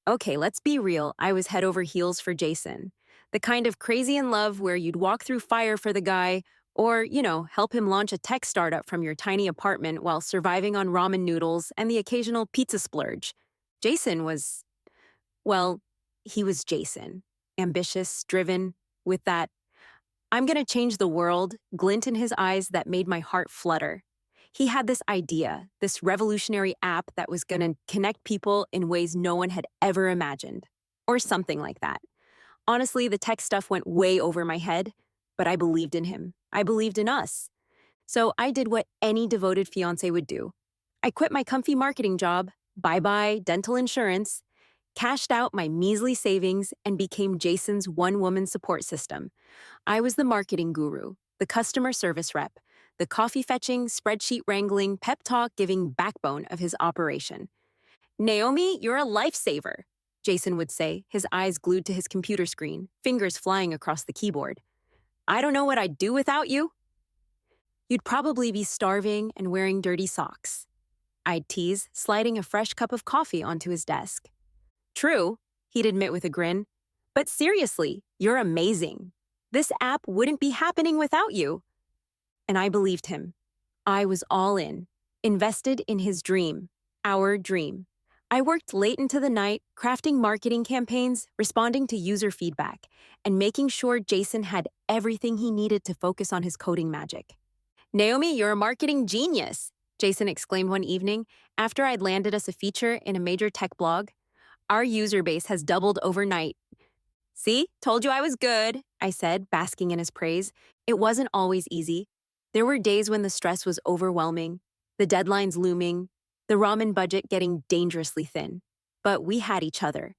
Okay, let's be real. I was head over heels for Jason. The kind of crazy in love where you'd walk through fire for the guy, or, help him launch a tech startup from your tiny apartment while surviving on ramen noodles and the occasional pizza splurge. Jason was, well, he was Jason. Ambitious, driven, with that I'm gonna change the world glint in his eyes that made my heart flutter. He had this idea, this revolutionary app that was gonna connect people in ways no one had ever imagined. Or something like that. Honestly, the tech stuff went way over my head, but I believed in him. I believed in us. So I did what any devoted fiance would do. I quit my comfy marketing job, bye bye dental insurance, cashed out my measly savings, and became Jason's one woman support system. I was the marketing guru, the customer service rep, the coffee fetching, spreadsheet wrangling, pep talk giving backbone of his operation. Naomi, you're a lifesaver, Jason would say, his eyes glued to his computer screen, fingers flying across the keyboard. I don't know what I'd do without you. You'd probably be starving and wearing dirty socks. I'd tease, sliding a fresh cup of coffee onto his desk. True, he'd admit with a grin. But seriously, you're amazing. This app wouldn't be happening without you. And I believed him. I was all in, invested in his dream, our dream. I worked late into the night, crafting marketing campaigns, responding to user feedback, and making sure Jason had everything he needed to focus on his coding magic. Naomi, you're a marketing genius, Jason exclaimed one evening after I'd landed us a feature in a major tech blog. Our user base has doubled overnight. See, told you I was good, I said, basking in his praise. It wasn't always easy. There were days when the stress was overwhelming, the deadlines looming, the ramen budget getting dangerously thin. But we had each other,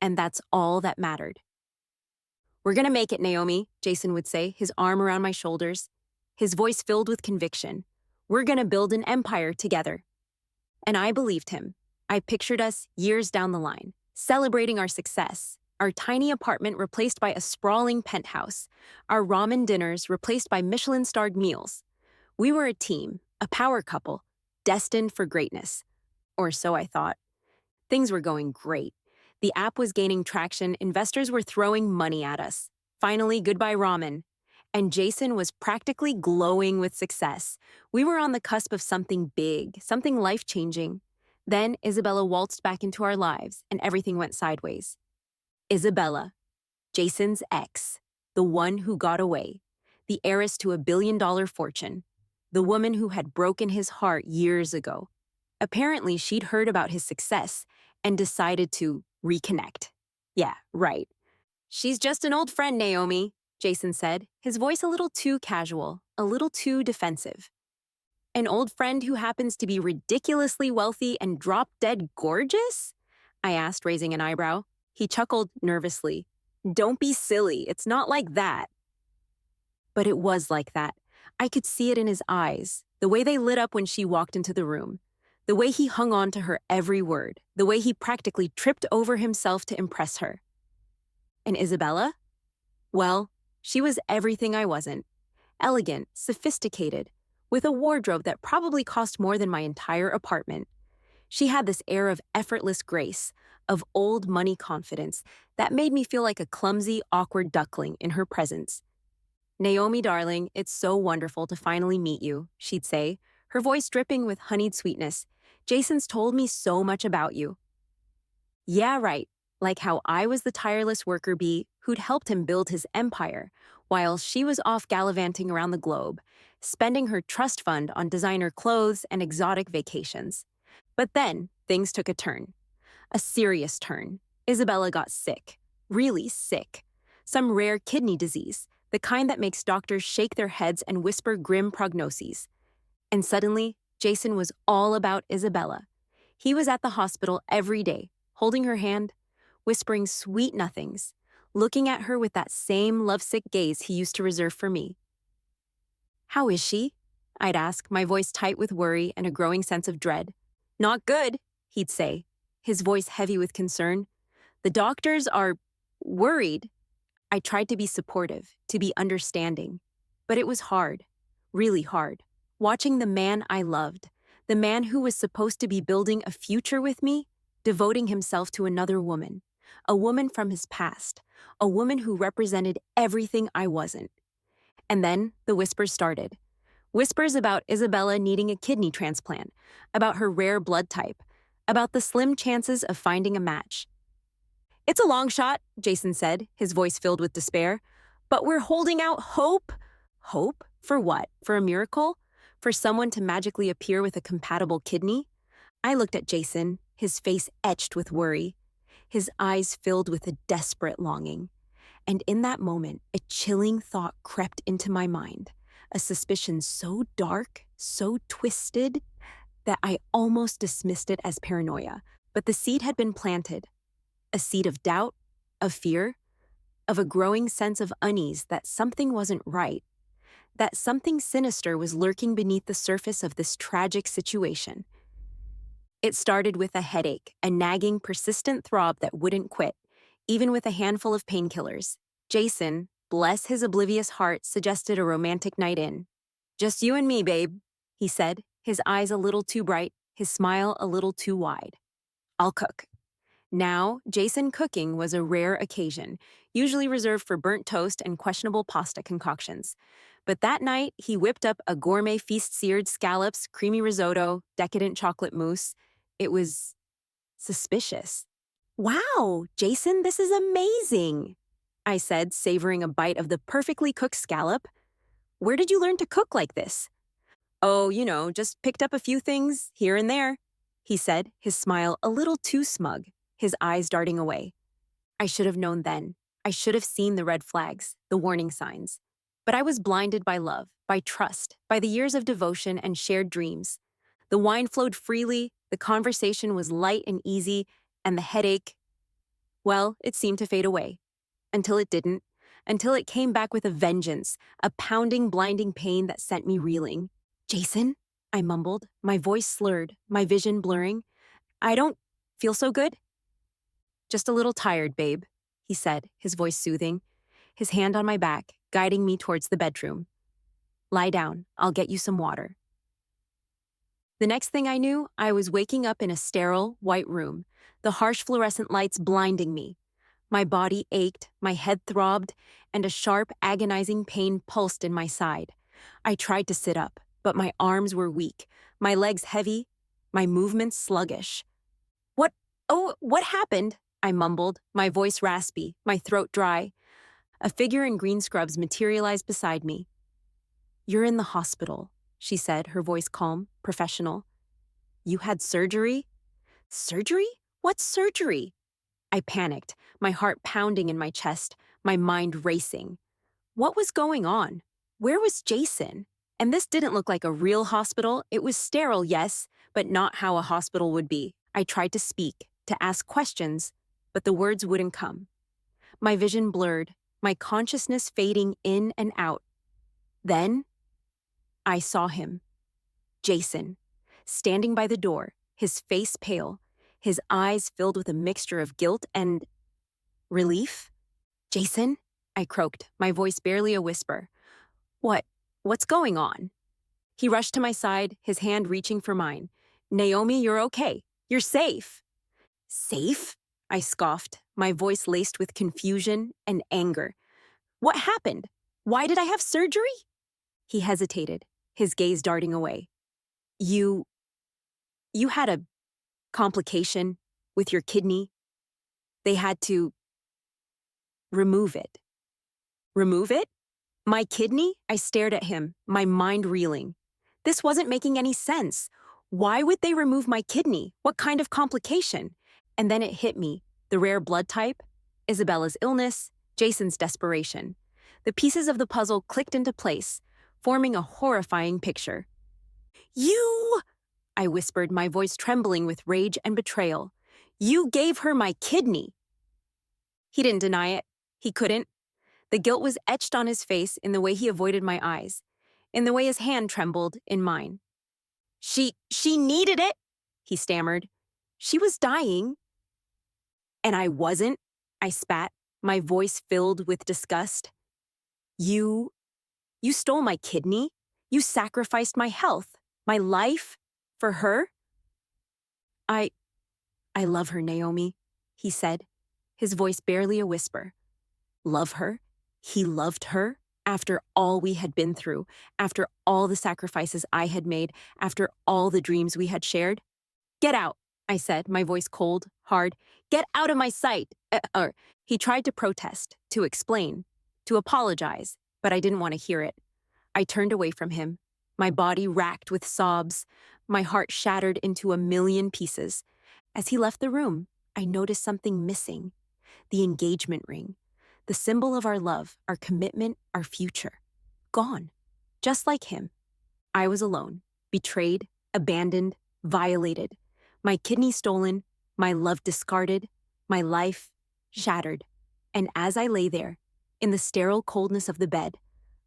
and that's all that mattered. We're gonna make it, Naomi, Jason would say, his arm around my shoulders, his voice filled with conviction. We're gonna build an empire together. And I believed him. I pictured us years down the line, celebrating our success, our tiny apartment replaced by a sprawling penthouse, our ramen dinners replaced by Michelin-starred meals. We were a team, a power couple, destined for greatness. Or so I thought. Things were going great. The app was gaining traction, investors were throwing money at us. Finally, goodbye ramen. And Jason was practically glowing with success. We were on the cusp of something big, something life-changing. Then Isabella waltzed back into our lives, and everything went sideways. Isabella, Jason's ex, the one who got away, the heiress to $1 billion fortune, the woman who had broken his heart years ago. Apparently, she'd heard about his success and decided to reconnect. Yeah, right. She's just an old friend, Naomi, Jason said, his voice a little too casual, a little too defensive. An old friend who happens to be ridiculously wealthy and drop-dead gorgeous? I asked, raising an eyebrow. He chuckled nervously. Don't be silly, it's not like that. But it was like that. I could see it in his eyes, the way they lit up when she walked into the room, the way he hung on to her every word, the way he practically tripped over himself to impress her. And Isabella? Well, she was everything I wasn't. Elegant, sophisticated, with a wardrobe that probably cost more than my entire apartment. She had this air of effortless grace, of old money confidence that made me feel like a clumsy, awkward duckling in her presence. Naomi, darling, it's so wonderful to finally meet you, she'd say, her voice dripping with honeyed sweetness. Jason's told me so much about you. Yeah, right, like how I was the tireless worker bee who'd helped him build his empire, while she was off gallivanting around the globe, spending her trust fund on designer clothes and exotic vacations. But then, things took a turn. A serious turn. Isabella got sick. Really sick. Some rare kidney disease, the kind that makes doctors shake their heads and whisper grim prognoses. And suddenly, Jason was all about Isabella. He was at the hospital every day, holding her hand, whispering sweet nothings, looking at her with that same lovesick gaze he used to reserve for me. How is she? I'd ask, my voice tight with worry and a growing sense of dread. Not good, he'd say, his voice heavy with concern. The doctors are worried. I tried to be supportive, to be understanding. But it was hard, really hard, watching the man I loved, the man who was supposed to be building a future with me, devoting himself to another woman, a woman from his past, a woman who represented everything I wasn't. And then the whispers started. Whispers about Isabella needing a kidney transplant, about her rare blood type, about the slim chances of finding a match. "It's a long shot," Jason said, his voice filled with despair. "But we're holding out hope." Hope? For what? For a miracle? For someone to magically appear with a compatible kidney? I looked at Jason, his face etched with worry, his eyes filled with a desperate longing. And in that moment, a chilling thought crept into my mind, a suspicion so dark, so twisted, that I almost dismissed it as paranoia. But the seed had been planted, a seed of doubt, of fear, of a growing sense of unease that something wasn't right, that something sinister was lurking beneath the surface of this tragic situation. It started with a headache, a nagging, persistent throb that wouldn't quit, even with a handful of painkillers. Jason, bless his oblivious heart, suggested a romantic night in. "Just you and me, babe," he said, his eyes a little too bright, his smile a little too wide. "I'll cook." Now, Jason cooking was a rare occasion, usually reserved for burnt toast and questionable pasta concoctions. But that night, he whipped up a gourmet feast, seared scallops, creamy risotto, decadent chocolate mousse. It was suspicious. "Wow, Jason, this is amazing," I said, savoring a bite of the perfectly cooked scallop. "Where did you learn to cook like this?" "Oh, just picked up a few things here and there," he said, his smile a little too smug, his eyes darting away. I should have known then. I should have seen the red flags, the warning signs. But I was blinded by love, by trust, by the years of devotion and shared dreams. The wine flowed freely, the conversation was light and easy, and the headache, well, it seemed to fade away. Until it didn't. Until it came back with a vengeance, a pounding, blinding pain that sent me reeling. "Jason," I mumbled, my voice slurred, my vision blurring. "I don't feel so good." "Just a little tired, babe," he said, his voice soothing, his hand on my back, guiding me towards the bedroom. "Lie down. I'll get you some water." The next thing I knew, I was waking up in a sterile, white room, the harsh fluorescent lights blinding me. My body ached, my head throbbed, and a sharp, agonizing pain pulsed in my side. I tried to sit up, but my arms were weak, my legs heavy, my movements sluggish. What happened?" I mumbled, my voice raspy, my throat dry. A figure in green scrubs materialized beside me. "You're in the hospital," she said, her voice calm, professional. "You had surgery?" "Surgery? What surgery?" I panicked, my heart pounding in my chest, my mind racing. What was going on? Where was Jason? And this didn't look like a real hospital. It was sterile, yes, but not how a hospital would be. I tried to speak, to ask questions, but the words wouldn't come. My vision blurred, my consciousness fading in and out. Then, I saw him. Jason, standing by the door, his face pale, his eyes filled with a mixture of guilt and relief. "Jason?" I croaked, my voice barely a whisper. What's going on?" He rushed to my side, his hand reaching for mine. "Naomi, you're okay. You're safe." "Safe?" I scoffed, my voice laced with confusion and anger. "What happened? Why did I have surgery?" He hesitated, his gaze darting away. You had a complication with your kidney. They had to remove it." "Remove it? My kidney?" I stared at him, my mind reeling. This wasn't making any sense. Why would they remove my kidney? What kind of complication? And then it hit me, the rare blood type, Isabella's illness, Jason's desperation. The pieces of the puzzle clicked into place, forming a horrifying picture. "You!" I whispered, my voice trembling with rage and betrayal. "You gave her my kidney." He didn't deny it. He couldn't. The guilt was etched on his face in the way he avoided my eyes, in the way his hand trembled in mine. She needed it," he stammered. "She was dying." "And I wasn't," I spat, my voice filled with disgust. You stole my kidney? You sacrificed my health, my life, for her?" I I love her, Naomi, he said, his voice barely a whisper. Love her? He loved her? After all we had been through, after all the sacrifices I had made, after all the dreams we had shared? Get out, I said, my voice cold, hard. Get out of my sight! He tried to protest, to explain, to apologize, but I didn't want to hear it. I turned away from him, my body racked with sobs, my heart shattered into a million pieces. As he left the room, I noticed something missing: the engagement ring, the symbol of our love, our commitment, our future. Gone. Just like him. I was alone, betrayed, abandoned, violated. My kidney stolen, my love discarded, my life shattered. And as I lay there, in the sterile coldness of the bed,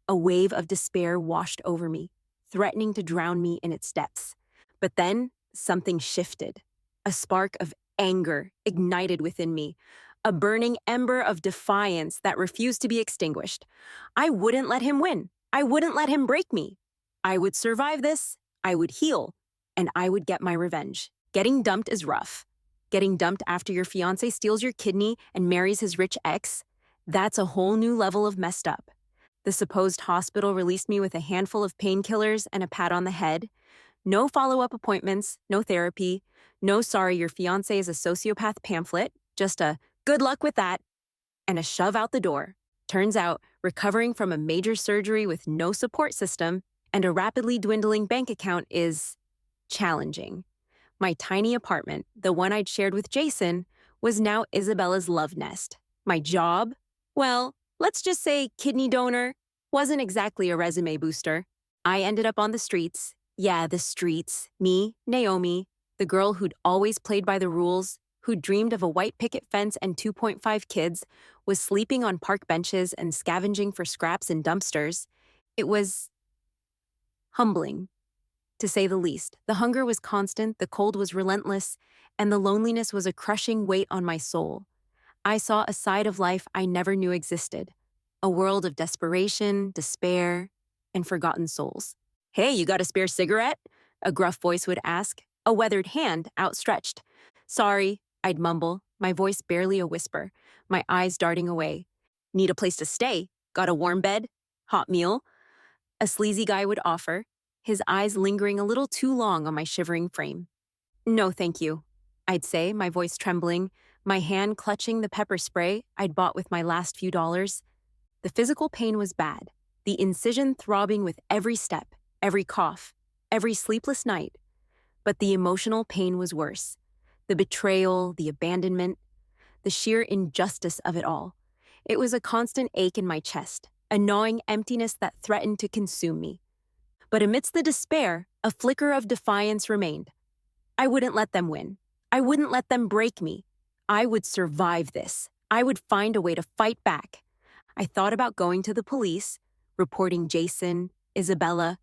a wave of despair washed over me, threatening to drown me in its depths. But then something shifted. A spark of anger ignited within me, a burning ember of defiance that refused to be extinguished. I wouldn't let him win. I wouldn't let him break me. I would survive this, I would heal, and I would get my revenge. Getting dumped is rough. Getting dumped after your fiancé steals your kidney and marries his rich ex, that's a whole new level of messed up. The supposed hospital released me with a handful of painkillers and a pat on the head. No follow-up appointments, no therapy, no sorry your fiancé is a sociopath pamphlet, just a good luck with that, and a shove out the door. Turns out, recovering from a major surgery with no support system and a rapidly dwindling bank account is challenging. My tiny apartment, the one I'd shared with Jason, was now Isabella's love nest. My job? Well, let's just say kidney donor wasn't exactly a resume booster. I ended up on the streets. Yeah, the streets. Me, Naomi, the girl who'd always played by the rules, who dreamed of a white picket fence and 2.5 kids, was sleeping on park benches and scavenging for scraps in dumpsters. It was humbling, to say the least. The hunger was constant, the cold was relentless, and the loneliness was a crushing weight on my soul. I saw a side of life I never knew existed, a world of desperation, despair, and forgotten souls. Hey, you got a spare cigarette? A gruff voice would ask, a weathered hand outstretched. Sorry, I'd mumble, my voice barely a whisper, my eyes darting away. Need a place to stay? Got a warm bed? Hot meal? A sleazy guy would offer, his eyes lingering a little too long on my shivering frame. No, thank you, I'd say, my voice trembling, my hand clutching the pepper spray I'd bought with my last few dollars. The physical pain was bad, the incision throbbing with every step, every cough, every sleepless night. But the emotional pain was worse. The betrayal, the abandonment, the sheer injustice of it all. It was a constant ache in my chest, a gnawing emptiness that threatened to consume me. But amidst the despair, a flicker of defiance remained. I wouldn't let them win. I wouldn't let them break me. I would survive this. I would find a way to fight back. I thought about going to the police, reporting Jason, Isabella,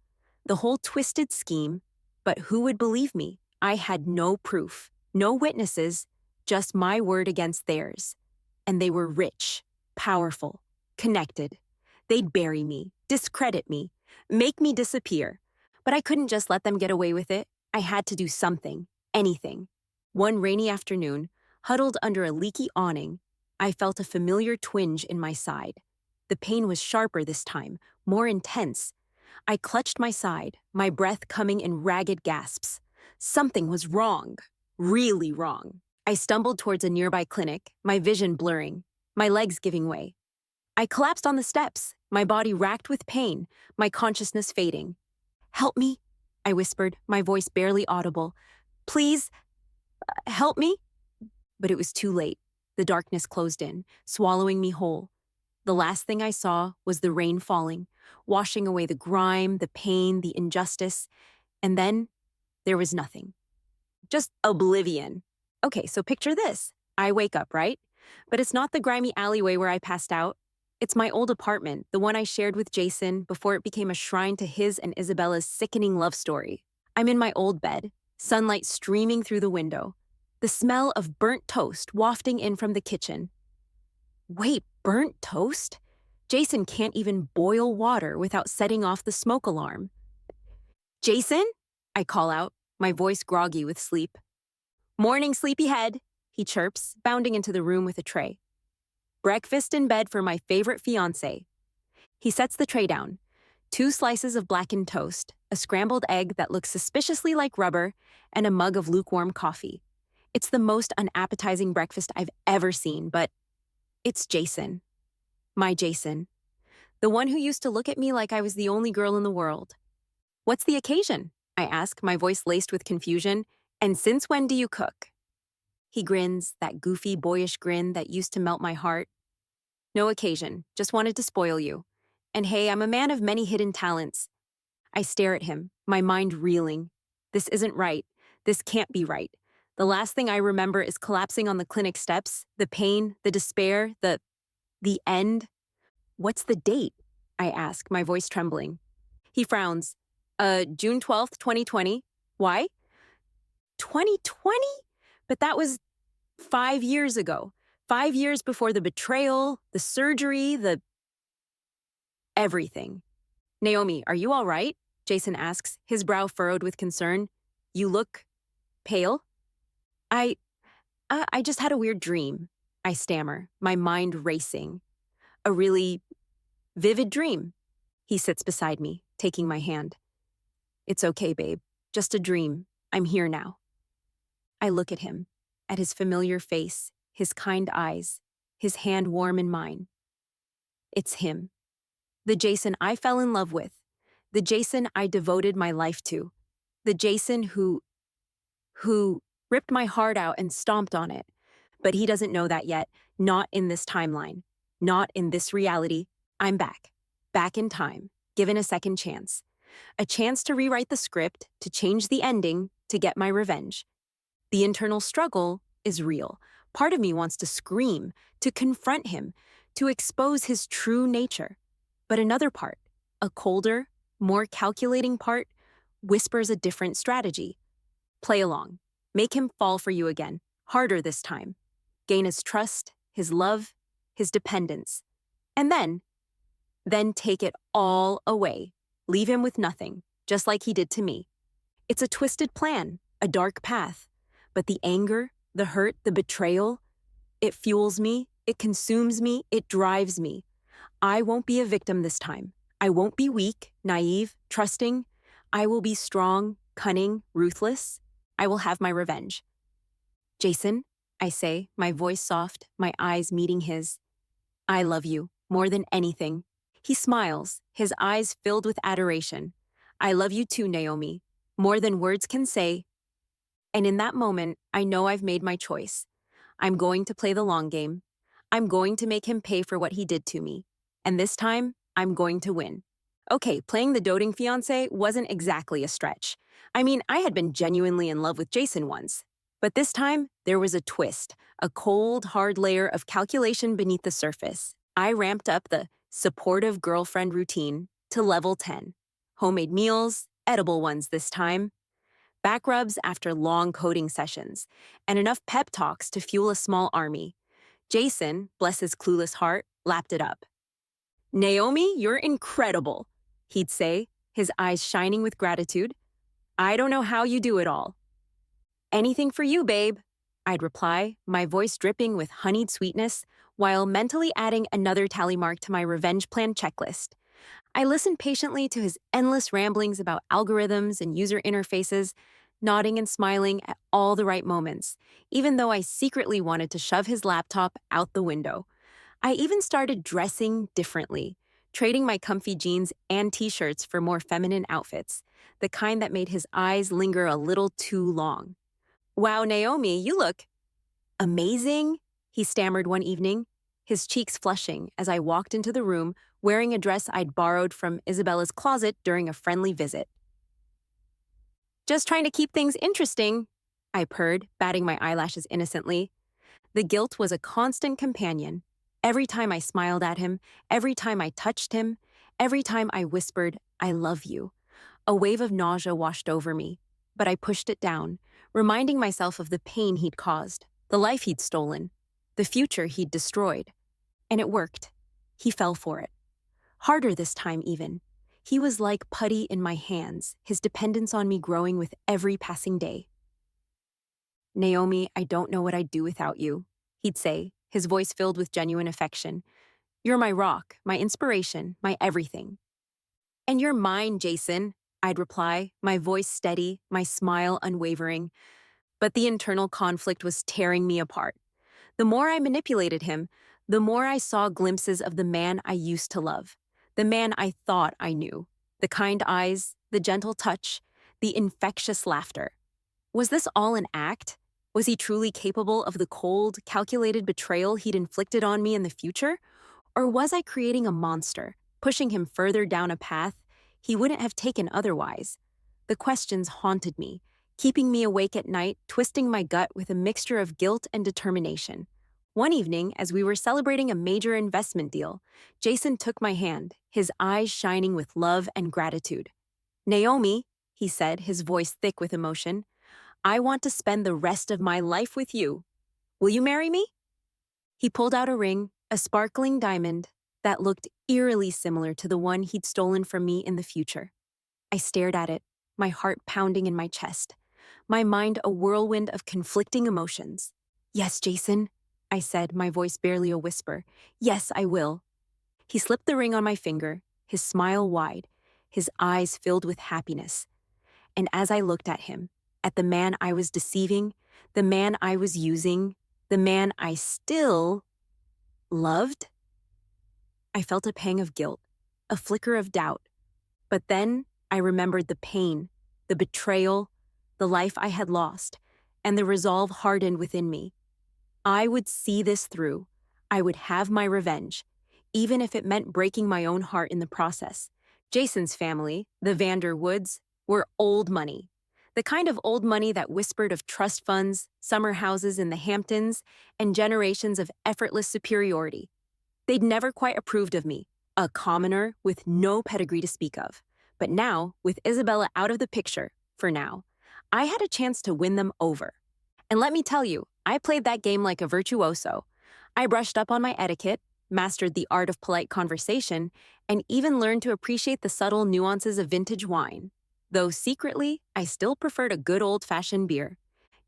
the whole twisted scheme, but who would believe me? I had no proof, no witnesses, just my word against theirs. And they were rich, powerful, connected. They'd bury me, discredit me, make me disappear. But I couldn't just let them get away with it. I had to do something, anything. One rainy afternoon, huddled under a leaky awning, I felt a familiar twinge in my side. The pain was sharper this time, more intense. I clutched my side, my breath coming in ragged gasps. Something was wrong, really wrong. I stumbled towards a nearby clinic, my vision blurring, my legs giving way. I collapsed on the steps, my body racked with pain, my consciousness fading. Help me, I whispered, my voice barely audible. Please, help me? But it was too late. The darkness closed in, swallowing me whole. The last thing I saw was the rain falling, washing away the grime, the pain, the injustice. And then there was nothing. Just oblivion. Okay, so picture this. I wake up, right? But it's not the grimy alleyway where I passed out. It's my old apartment, the one I shared with Jason before it became a shrine to his and Isabella's sickening love story. I'm in my old bed, sunlight streaming through the window, the smell of burnt toast wafting in from the kitchen. Wait, burnt toast? Jason can't even boil water without setting off the smoke alarm. Jason? I call out, my voice groggy with sleep. Morning, sleepyhead, he chirps, bounding into the room with a tray. Breakfast in bed for my favorite fiancé. He sets the tray down. 2 slices of blackened toast, a scrambled egg that looks suspiciously like rubber, and a mug of lukewarm coffee. It's the most unappetizing breakfast I've ever seen, but it's Jason. My Jason. The one who used to look at me like I was the only girl in the world. What's the occasion? I ask, my voice laced with confusion. And since when do you cook? He grins, that goofy, boyish grin that used to melt my heart. No occasion, just wanted to spoil you. And hey, I'm a man of many hidden talents. I stare at him, my mind reeling. This isn't right. This can't be right. The last thing I remember is collapsing on the clinic steps, the pain, the despair, the end. What's the date? I ask, my voice trembling. He frowns. June 12th, 2020. Why? 2020? But that was 5 years ago. 5 years before the betrayal, the surgery, the everything. Naomi, are you all right? Jason asks, his brow furrowed with concern. You look pale? I I just had a weird dream. I stammer, my mind racing. A really vivid dream. He sits beside me, taking my hand. It's okay, babe. Just a dream. I'm here now. I look at him, at his familiar face, his kind eyes, his hand warm in mine. It's him. The Jason I fell in love with. The Jason I devoted my life to. The Jason who ripped my heart out and stomped on it. But he doesn't know that yet. Not in this timeline. Not in this reality. I'm back. Back in time. Given a second chance. A chance to rewrite the script, to change the ending, to get my revenge. The internal struggle is real. Part of me wants to scream, to confront him, to expose his true nature. But another part, a colder, more calculating part, whispers a different strategy. Play along. Make him fall for you again, harder this time. Gain his trust, his love, his dependence. And then take it all away. Leave him with nothing, just like he did to me. It's a twisted plan, a dark path. But the anger, the hurt, the betrayal, it fuels me, it consumes me, it drives me. I won't be a victim this time. I won't be weak, naive, trusting. I will be strong, cunning, ruthless. I will have my revenge. Jason, I say, my voice soft, my eyes meeting his. I love you, more than anything. He smiles, his eyes filled with adoration. I love you too, Naomi, more than words can say. And in that moment, I know I've made my choice. I'm going to play the long game. I'm going to make him pay for what he did to me. And this time, I'm going to win. Okay, playing the doting fiancé wasn't exactly a stretch. I mean, I had been genuinely in love with Jason once. But this time, there was a twist, a cold, hard layer of calculation beneath the surface. I ramped up the supportive girlfriend routine to level 10. Homemade meals, edible ones this time. Back rubs after long coding sessions, and enough pep talks to fuel a small army. Jason, bless his clueless heart, lapped it up. Naomi, you're incredible, he'd say, his eyes shining with gratitude. I don't know how you do it all. Anything for you, babe, I'd reply, my voice dripping with honeyed sweetness, while mentally adding another tally mark to my revenge plan checklist. I listened patiently to his endless ramblings about algorithms and user interfaces, nodding and smiling at all the right moments, even though I secretly wanted to shove his laptop out the window. I even started dressing differently, trading my comfy jeans and t-shirts for more feminine outfits, the kind that made his eyes linger a little too long. Wow, Naomi, you look amazing, he stammered one evening, his cheeks flushing as I walked into the room wearing a dress I'd borrowed from Isabella's closet during a friendly visit. Just trying to keep things interesting, I purred, batting my eyelashes innocently. The guilt was a constant companion. Every time I smiled at him, every time I touched him, every time I whispered, I love you. A wave of nausea washed over me, but I pushed it down, reminding myself of the pain he'd caused, the life he'd stolen, the future he'd destroyed. And it worked. He fell for it. Harder this time, even. He was like putty in my hands, his dependence on me growing with every passing day. Naomi, I don't know what I'd do without you, he'd say, his voice filled with genuine affection. You're my rock, my inspiration, my everything. And you're mine, Jason, I'd reply, my voice steady, my smile unwavering. But the internal conflict was tearing me apart. The more I manipulated him, the more I saw glimpses of the man I used to love, the man I thought I knew, the kind eyes, the gentle touch, the infectious laughter. Was this all an act? Was he truly capable of the cold, calculated betrayal he'd inflicted on me in the future? Or was I creating a monster, pushing him further down a path he wouldn't have taken otherwise? The questions haunted me, keeping me awake at night, twisting my gut with a mixture of guilt and determination. One evening, as we were celebrating a major investment deal, Jason took my hand, his eyes shining with love and gratitude. Naomi, he said, his voice thick with emotion, I want to spend the rest of my life with you. Will you marry me? He pulled out a ring, a sparkling diamond, that looked eerily similar to the one he'd stolen from me in the future. I stared at it, my heart pounding in my chest, my mind a whirlwind of conflicting emotions. Yes, Jason, I said, my voice barely a whisper. Yes, I will. He slipped the ring on my finger, his smile wide, his eyes filled with happiness. And as I looked at him, at the man I was deceiving, the man I was using, the man I still loved, I felt a pang of guilt, a flicker of doubt. But then I remembered the pain, the betrayal, the life I had lost, and the resolve hardened within me. I would see this through. I would have my revenge, even if it meant breaking my own heart in the process. Jason's family, the Vanderwoods, were old money. The kind of old money that whispered of trust funds, summer houses in the Hamptons, and generations of effortless superiority. They'd never quite approved of me, a commoner with no pedigree to speak of. But now, with Isabella out of the picture, for now, I had a chance to win them over. And let me tell you, I played that game like a virtuoso. I brushed up on my etiquette, mastered the art of polite conversation, and even learned to appreciate the subtle nuances of vintage wine. Though secretly, I still preferred a good old-fashioned beer.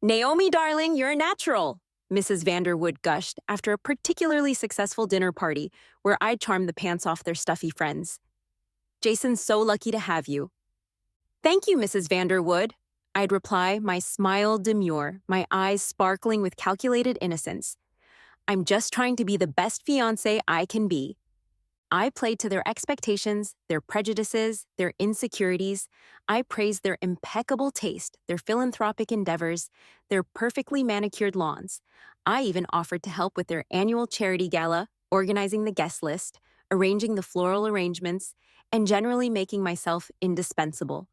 Naomi, darling, you're a natural, Mrs. Vanderwood gushed after a particularly successful dinner party where I charmed the pants off their stuffy friends. Jason's so lucky to have you. Thank you, Mrs. Vanderwood, I'd reply, my smile demure, my eyes sparkling with calculated innocence. I'm just trying to be the best fiancé I can be. I played to their expectations, their prejudices, their insecurities. I praised their impeccable taste, their philanthropic endeavors, their perfectly manicured lawns. I even offered to help with their annual charity gala, organizing the guest list, arranging the floral arrangements, and generally making myself indispensable.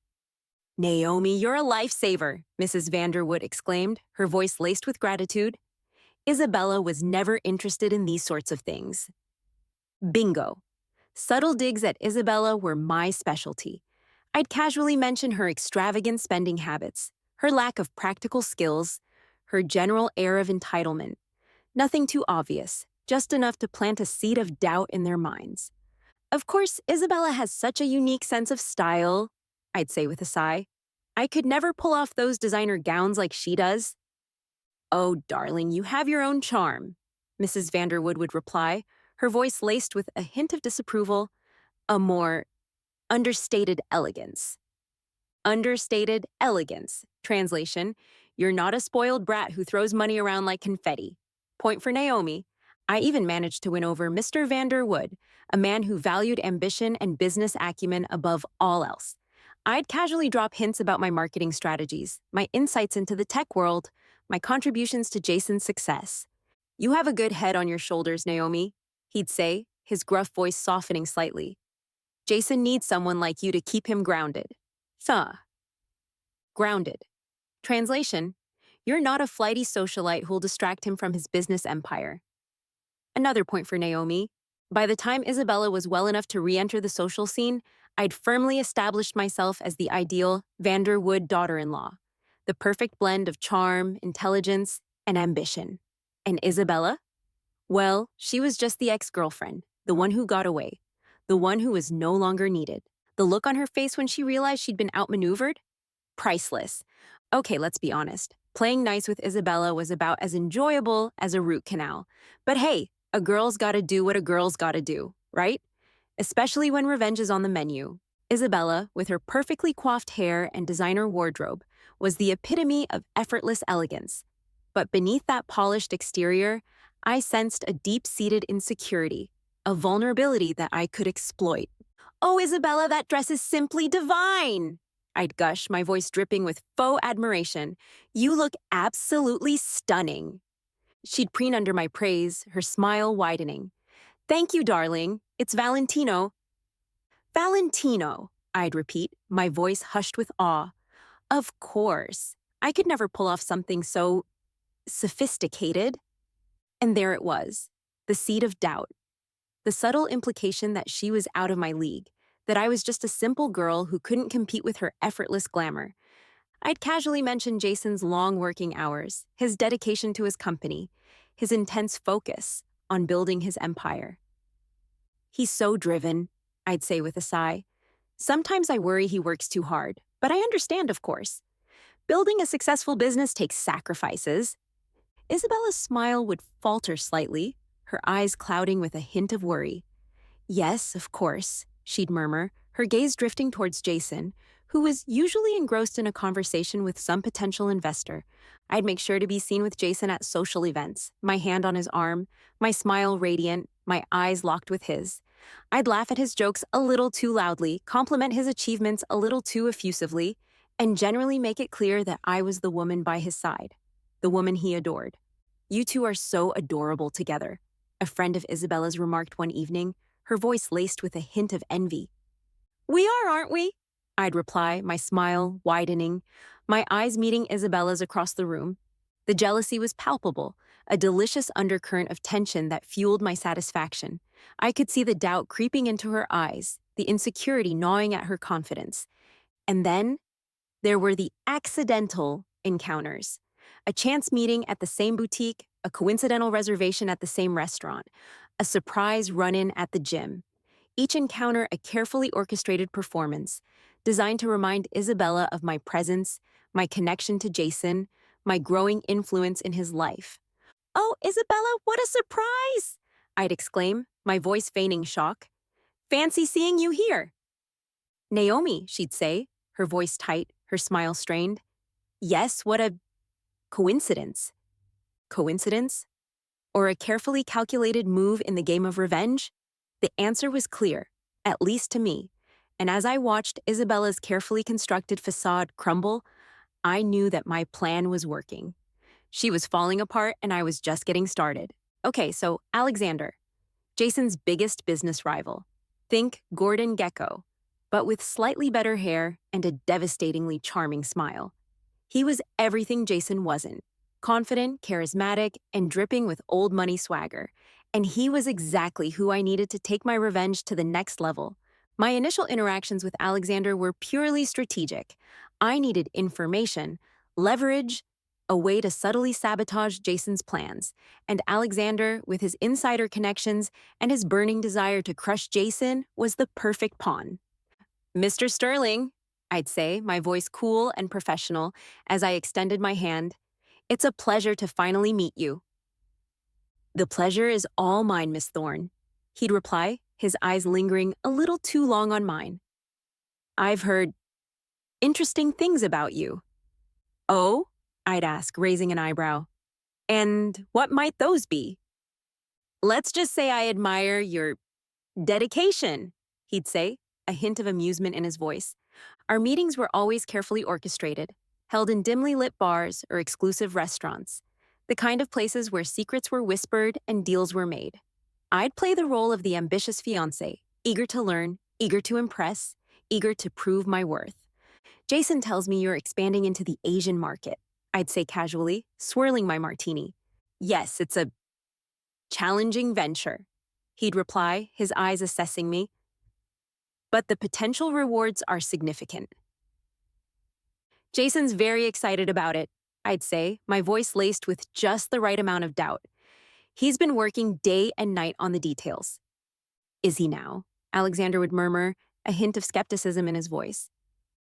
Naomi, you're a lifesaver, Mrs. Vanderwood exclaimed, her voice laced with gratitude. Isabella was never interested in these sorts of things. Bingo. Subtle digs at Isabella were my specialty. I'd casually mention her extravagant spending habits, her lack of practical skills, her general air of entitlement. Nothing too obvious, just enough to plant a seed of doubt in their minds. Of course, Isabella has such a unique sense of style, I'd say with a sigh. I could never pull off those designer gowns like she does. Oh, darling, you have your own charm, Mrs. Vanderwood would reply, her voice laced with a hint of disapproval, a more understated elegance. Understated elegance. Translation, you're not a spoiled brat who throws money around like confetti. Point for Naomi. I even managed to win over Mr. Vanderwood, a man who valued ambition and business acumen above all else. I'd casually drop hints about my marketing strategies, my insights into the tech world, my contributions to Jason's success. You have a good head on your shoulders, Naomi, he'd say, his gruff voice softening slightly. Jason needs someone like you to keep him grounded. Grounded. Translation, you're not a flighty socialite who'll distract him from his business empire. Another point for Naomi. By the time Isabella was well enough to re-enter the social scene, I'd firmly established myself as the ideal Vanderwood daughter-in-law, the perfect blend of charm, intelligence, and ambition. And Isabella? Well, she was just the ex-girlfriend, the one who got away, the one who was no longer needed. The look on her face when she realized she'd been outmaneuvered? Priceless. Okay, let's be honest. Playing nice with Isabella was about as enjoyable as a root canal. But hey, a girl's gotta do what a girl's gotta do, right? Especially when revenge is on the menu. Isabella, with her perfectly coiffed hair and designer wardrobe, was the epitome of effortless elegance. But beneath that polished exterior, I sensed a deep-seated insecurity, a vulnerability that I could exploit. "Oh, Isabella, that dress is simply divine!" I'd gush, my voice dripping with faux admiration. "You look absolutely stunning." She'd preen under my praise, her smile widening. "Thank you, darling. It's Valentino." "Valentino," I'd repeat, my voice hushed with awe. Of course. I could never pull off something so sophisticated. And there it was, the seed of doubt, the subtle implication that she was out of my league, that I was just a simple girl who couldn't compete with her effortless glamour. I'd casually mention Jason's long working hours, his dedication to his company, his intense focus on building his empire. "He's so driven," I'd say with a sigh. "Sometimes I worry he works too hard, but I understand, of course. Building a successful business takes sacrifices." Isabella's smile would falter slightly, her eyes clouding with a hint of worry. "Yes, of course," she'd murmur, her gaze drifting towards Jason, who was usually engrossed in a conversation with some potential investor. I'd make sure to be seen with Jason at social events, my hand on his arm, my smile radiant, my eyes locked with his. I'd laugh at his jokes a little too loudly, compliment his achievements a little too effusively, and generally make it clear that I was the woman by his side, the woman he adored. "You two are so adorable together," a friend of Isabella's remarked one evening, her voice laced with a hint of envy. "We are, aren't we?" I'd reply, my smile widening, my eyes meeting Isabella's across the room. The jealousy was palpable, a delicious undercurrent of tension that fueled my satisfaction. I could see the doubt creeping into her eyes, the insecurity gnawing at her confidence. And then there were the accidental encounters. A chance meeting at the same boutique, a coincidental reservation at the same restaurant, a surprise run-in at the gym. Each encounter a carefully orchestrated performance, designed to remind Isabella of my presence, my connection to Jason, my growing influence in his life. "Oh, Isabella, what a surprise!" I'd exclaim, my voice feigning shock. "Fancy seeing you here." "Naomi," she'd say, her voice tight, her smile strained. "Yes, what a coincidence." Coincidence? Or a carefully calculated move in the game of revenge? The answer was clear, at least to me, and as I watched Isabella's carefully constructed facade crumble, I knew that my plan was working. She was falling apart and I was just getting started. Okay, so Alexander, Jason's biggest business rival. Think Gordon Gekko, but with slightly better hair and a devastatingly charming smile. He was everything Jason wasn't. Confident, charismatic, and dripping with old money swagger. And he was exactly who I needed to take my revenge to the next level. My initial interactions with Alexander were purely strategic. I needed information, leverage, a way to subtly sabotage Jason's plans. And Alexander, with his insider connections and his burning desire to crush Jason, was the perfect pawn. "Mr. Sterling," I'd say, my voice cool and professional as I extended my hand, "it's a pleasure to finally meet you." "The pleasure is all mine, Miss Thorne," he'd reply, his eyes lingering a little too long on mine. "I've heard interesting things about you." "Oh?" I'd ask, raising an eyebrow. "And what might those be?" "Let's just say I admire your dedication," he'd say, a hint of amusement in his voice. Our meetings were always carefully orchestrated, held in dimly lit bars or exclusive restaurants, the kind of places where secrets were whispered and deals were made. I'd play the role of the ambitious fiancé, eager to learn, eager to impress, eager to prove my worth. "Jason tells me you're expanding into the Asian market," I'd say casually, swirling my martini. "Yes, it's a challenging venture," he'd reply, his eyes assessing me. "But the potential rewards are significant." "Jason's very excited about it," I'd say, my voice laced with just the right amount of doubt. "He's been working day and night on the details." "Is he now?" Alexander would murmur, a hint of skepticism in his voice.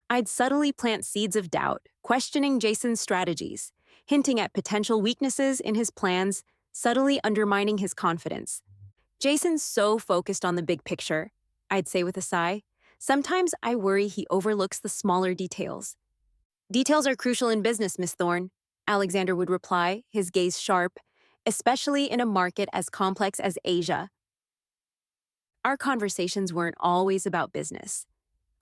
I'd subtly plant seeds of doubt, questioning Jason's strategies, hinting at potential weaknesses in his plans, subtly undermining his confidence. Jason's so focused on the big picture, I'd say with a sigh. Sometimes I worry he overlooks the smaller details. Details are crucial in business, Miss Thorne, Alexander would reply, his gaze sharp, especially in a market as complex as Asia. Our conversations weren't always about business.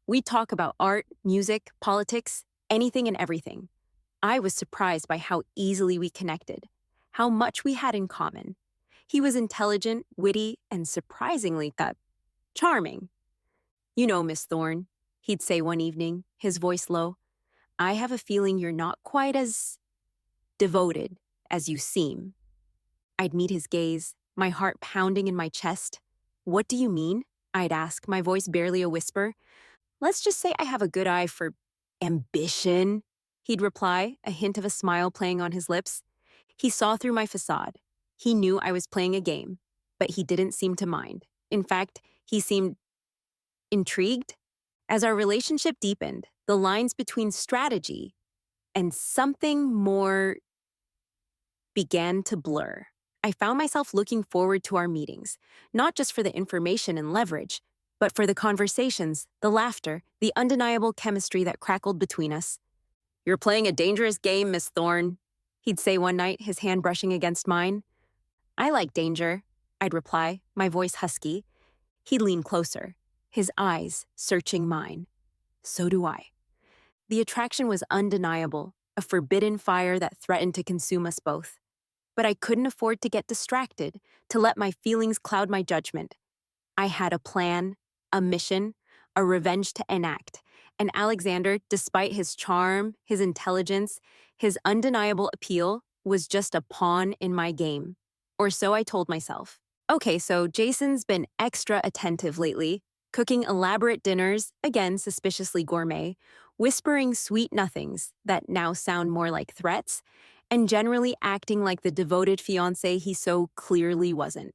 We'd talk about art, music, politics, anything and everything. I was surprised by how easily we connected, how much we had in common. He was intelligent, witty, and surprisingly charming. You know, Miss Thorne, he'd say one evening, his voice low, I have a feeling you're not quite as devoted as you seem. I'd meet his gaze, my heart pounding in my chest. What do you mean? I'd ask, my voice barely a whisper. Let's just say I have a good eye for ambition, he'd reply, a hint of a smile playing on his lips. He saw through my facade. He knew I was playing a game, but he didn't seem to mind. In fact, he seemed intrigued. As our relationship deepened, the lines between strategy and something more began to blur. I found myself looking forward to our meetings, not just for the information and leverage, but for the conversations, the laughter, the undeniable chemistry that crackled between us. You're playing a dangerous game, Miss Thorne, he'd say one night, his hand brushing against mine. I like danger, I'd reply, my voice husky. He'd lean closer, his eyes searching mine. So do I. The attraction was undeniable, a forbidden fire that threatened to consume us both. But I couldn't afford to get distracted, to let my feelings cloud my judgment. I had a plan, a mission, a revenge to enact, and Alexander, despite his charm, his intelligence, his undeniable appeal, was just a pawn in my game. Or so I told myself. Okay, so Jason's been extra attentive lately, cooking elaborate dinners, again suspiciously gourmet, whispering sweet nothings that now sound more like threats, and generally acting like the devoted fiancé he so clearly wasn't.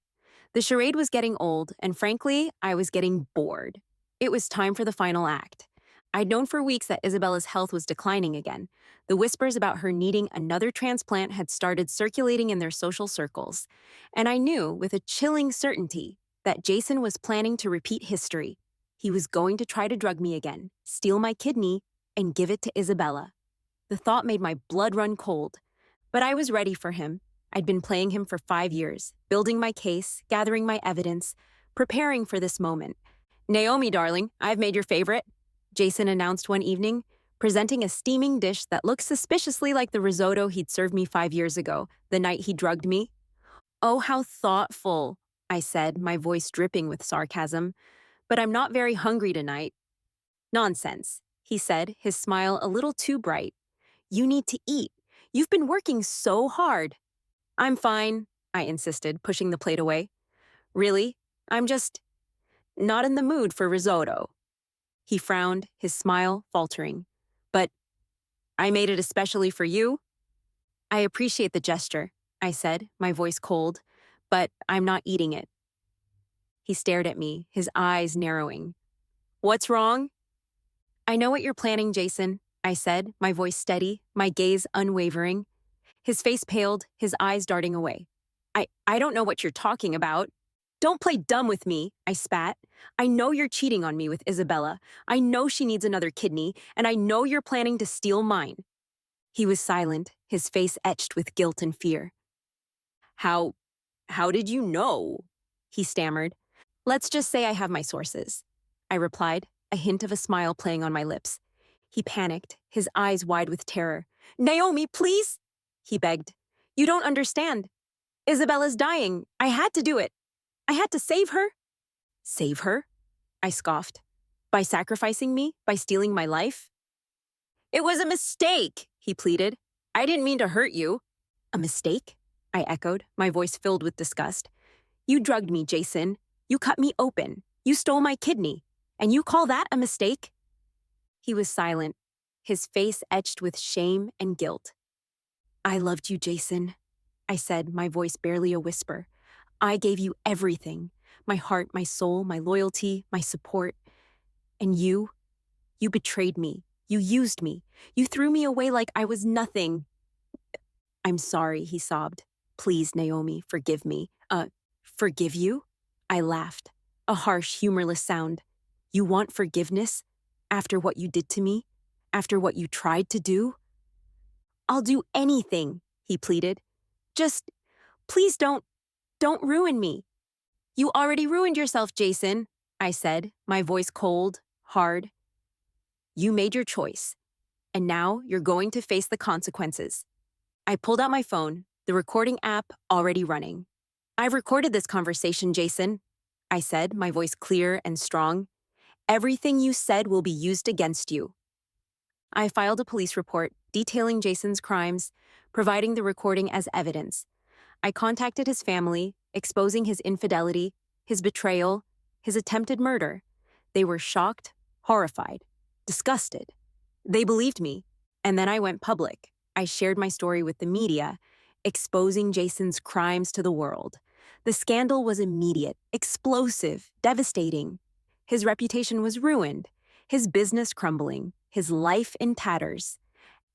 The charade was getting old, and frankly, I was getting bored. It was time for the final act. I'd known for weeks that Isabella's health was declining again. The whispers about her needing another transplant had started circulating in their social circles, and I knew with a chilling certainty that Jason was planning to repeat history. He was going to try to drug me again, steal my kidney, and give it to Isabella. The thought made my blood run cold, but I was ready for him. I'd been playing him for 5 years, building my case, gathering my evidence, preparing for this moment. Naomi, darling, I've made your favorite, Jason announced one evening, presenting a steaming dish that looked suspiciously like the risotto he'd served me 5 years ago, the night he drugged me. Oh, how thoughtful, I said, my voice dripping with sarcasm. But I'm not very hungry tonight. Nonsense, he said, his smile a little too bright. You need to eat. You've been working so hard. I'm fine, I insisted, pushing the plate away. Really? I'm just not in the mood for risotto. He frowned, his smile faltering. But I made it especially for you. I appreciate the gesture, I said, my voice cold, but I'm not eating it. He stared at me, his eyes narrowing. What's wrong? I know what you're planning, Jason, I said, my voice steady, my gaze unwavering. His face paled, his eyes darting away. I don't know what you're talking about. Don't play dumb with me, I spat. I know you're cheating on me with Isabella. I know she needs another kidney, and I know you're planning to steal mine. He was silent, his face etched with guilt and fear. How did you know? He stammered. Let's just say I have my sources, I replied, a hint of a smile playing on my lips. He panicked, his eyes wide with terror. Naomi, please, he begged. You don't understand. Isabella's dying. I had to do it. I had to save her. Save her? I scoffed. By sacrificing me? By stealing my life? It was a mistake, he pleaded. I didn't mean to hurt you. A mistake? I echoed, my voice filled with disgust. You drugged me, Jason. You cut me open. You stole my kidney. And you call that a mistake? He was silent, his face etched with shame and guilt. I loved you, Jason, I said, my voice barely a whisper. I gave you everything, my heart, my soul, my loyalty, my support. And you betrayed me. You used me. You threw me away like I was nothing. I'm sorry, he sobbed. Please, Naomi, forgive me. Forgive you? I laughed. A harsh, humorless sound. You want forgiveness? After what you did to me? After what you tried to do? I'll do anything, he pleaded. Just, please don't ruin me. You already ruined yourself, Jason, I said, my voice cold, hard. You made your choice, and now you're going to face the consequences. I pulled out my phone, the recording app already running. I've recorded this conversation, Jason, I said, my voice clear and strong. Everything you said will be used against you. I filed a police report detailing Jason's crimes, providing the recording as evidence. I contacted his family, exposing his infidelity, his betrayal, his attempted murder. They were shocked, horrified, disgusted. They believed me, and then I went public. I shared my story with the media, exposing Jason's crimes to the world. The scandal was immediate, explosive, devastating. His reputation was ruined, his business crumbling, his life in tatters.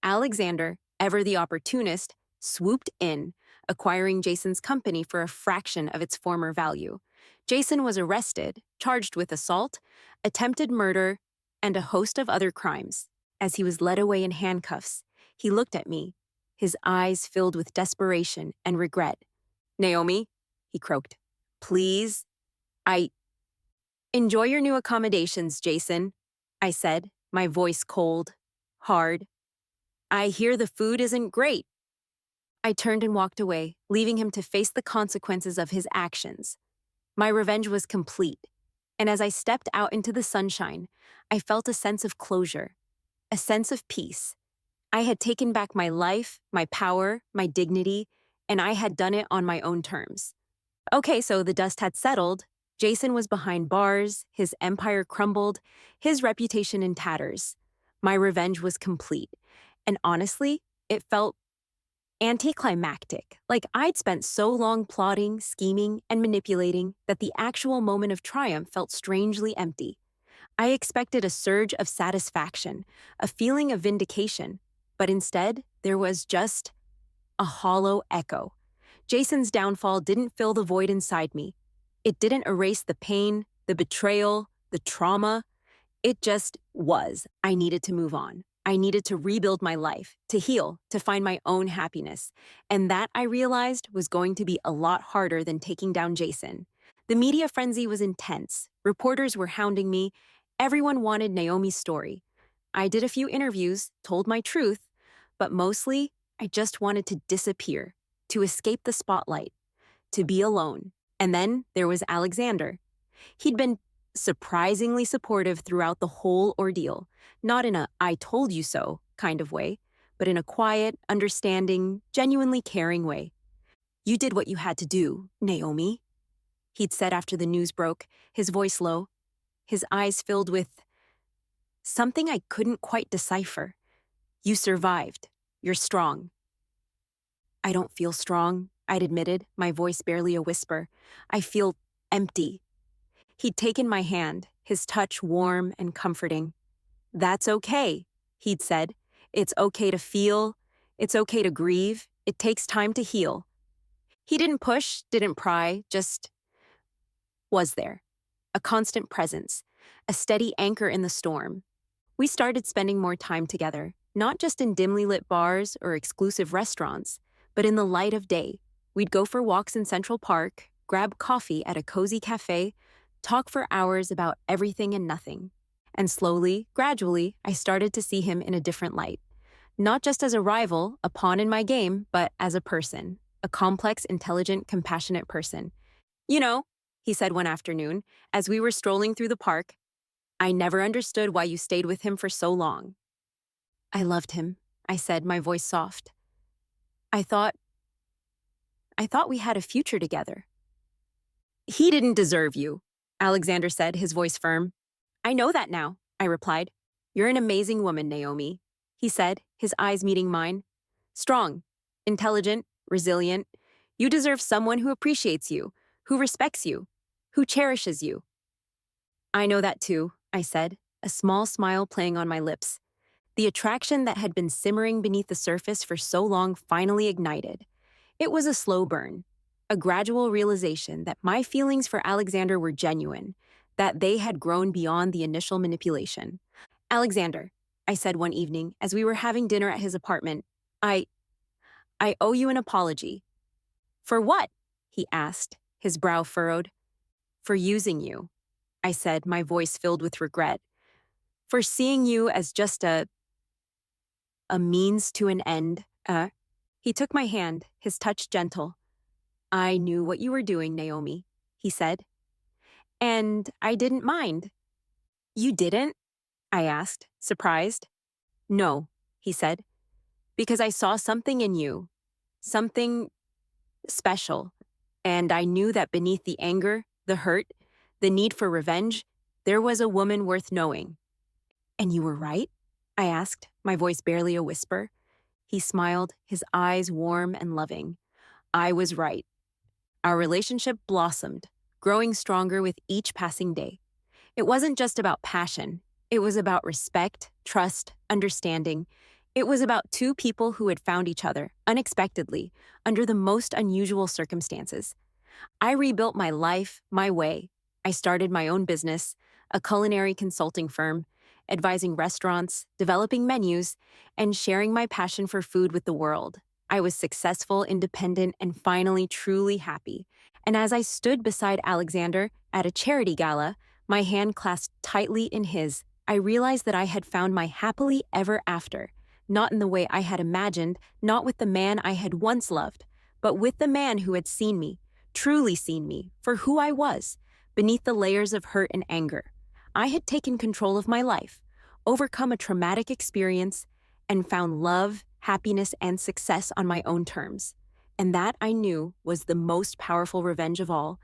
Alexander, ever the opportunist, swooped in, acquiring Jason's company for a fraction of its former value. Jason was arrested, charged with assault, attempted murder, and a host of other crimes. As he was led away in handcuffs, he looked at me, his eyes filled with desperation and regret. Naomi, he croaked, please, enjoy your new accommodations, Jason, I said, my voice cold, hard. I hear the food isn't great. I turned and walked away, leaving him to face the consequences of his actions. My revenge was complete, and as I stepped out into the sunshine, I felt a sense of closure, a sense of peace. I had taken back my life, my power, my dignity, and I had done it on my own terms. Okay, so the dust had settled. Jason was behind bars, his empire crumbled, his reputation in tatters. My revenge was complete, and honestly, it felt anticlimactic, like I'd spent so long plotting, scheming, and manipulating that the actual moment of triumph felt strangely empty. I expected a surge of satisfaction, a feeling of vindication, but instead, there was just a hollow echo. Jason's downfall didn't fill the void inside me. It didn't erase the pain, the betrayal, the trauma. It just was. I needed to move on. I needed to rebuild my life, to heal, to find my own happiness. And that, I realized, was going to be a lot harder than taking down Jason. The media frenzy was intense. Reporters were hounding me. Everyone wanted Naomi's story. I did a few interviews, told my truth, but mostly, I just wanted to disappear, to escape the spotlight, to be alone. And then there was Alexander. He'd been surprisingly supportive throughout the whole ordeal, not in a "I told you so" kind of way, but in a quiet, understanding, genuinely caring way. You did what you had to do, Naomi, he'd said after the news broke, his voice low, his eyes filled with something I couldn't quite decipher. You survived. You're strong. I don't feel strong, I'd admitted, my voice barely a whisper. I feel empty. He'd taken my hand, his touch warm and comforting. That's okay, he'd said. It's okay to feel. It's okay to grieve. It takes time to heal. He didn't push, didn't pry, just was there. A constant presence, a steady anchor in the storm. We started spending more time together, not just in dimly lit bars or exclusive restaurants, but in the light of day. We'd go for walks in Central Park, grab coffee at a cozy cafe, talk for hours about everything and nothing. And slowly, gradually, I started to see him in a different light. Not just as a rival, a pawn in my game, but as a person. A complex, intelligent, compassionate person. You know, he said one afternoon, as we were strolling through the park, I never understood why you stayed with him for so long. I loved him, I said, my voice soft. I thought we had a future together. He didn't deserve you, Alexander said, his voice firm. I know that now, I replied. You're an amazing woman, Naomi, he said, his eyes meeting mine. Strong, intelligent, resilient. You deserve someone who appreciates you, who respects you, who cherishes you. I know that too, I said, a small smile playing on my lips. The attraction that had been simmering beneath the surface for so long finally ignited. It was a slow burn, a gradual realization that my feelings for Alexander were genuine, that they had grown beyond the initial manipulation. Alexander, I said one evening as we were having dinner at his apartment, I I owe you an apology. For what? He asked, his brow furrowed. For using you, I said, my voice filled with regret. For seeing you as just a means to an end. He took my hand, his touch gentle. I knew what you were doing, Naomi, he said. And I didn't mind. You didn't? I asked, surprised. No, he said, because I saw something in you, something special, and I knew that beneath the anger, the hurt, the need for revenge, there was a woman worth knowing. And you were right? I asked, my voice barely a whisper. He smiled, his eyes warm and loving. I was right. Our relationship blossomed, growing stronger with each passing day. It wasn't just about passion. It was about respect, trust, understanding. It was about two people who had found each other, unexpectedly, under the most unusual circumstances. I rebuilt my life, my way. I started my own business, a culinary consulting firm, advising restaurants, developing menus, and sharing my passion for food with the world. I was successful, independent, and finally truly happy. And as I stood beside Alexander at a charity gala, my hand clasped tightly in his, I realized that I had found my happily ever after, not in the way I had imagined, not with the man I had once loved, but with the man who had seen me, truly seen me, for who I was, beneath the layers of hurt and anger. I had taken control of my life, overcome a traumatic experience, and found love, happiness, and success on my own terms. And that, I knew, was the most powerful revenge of all,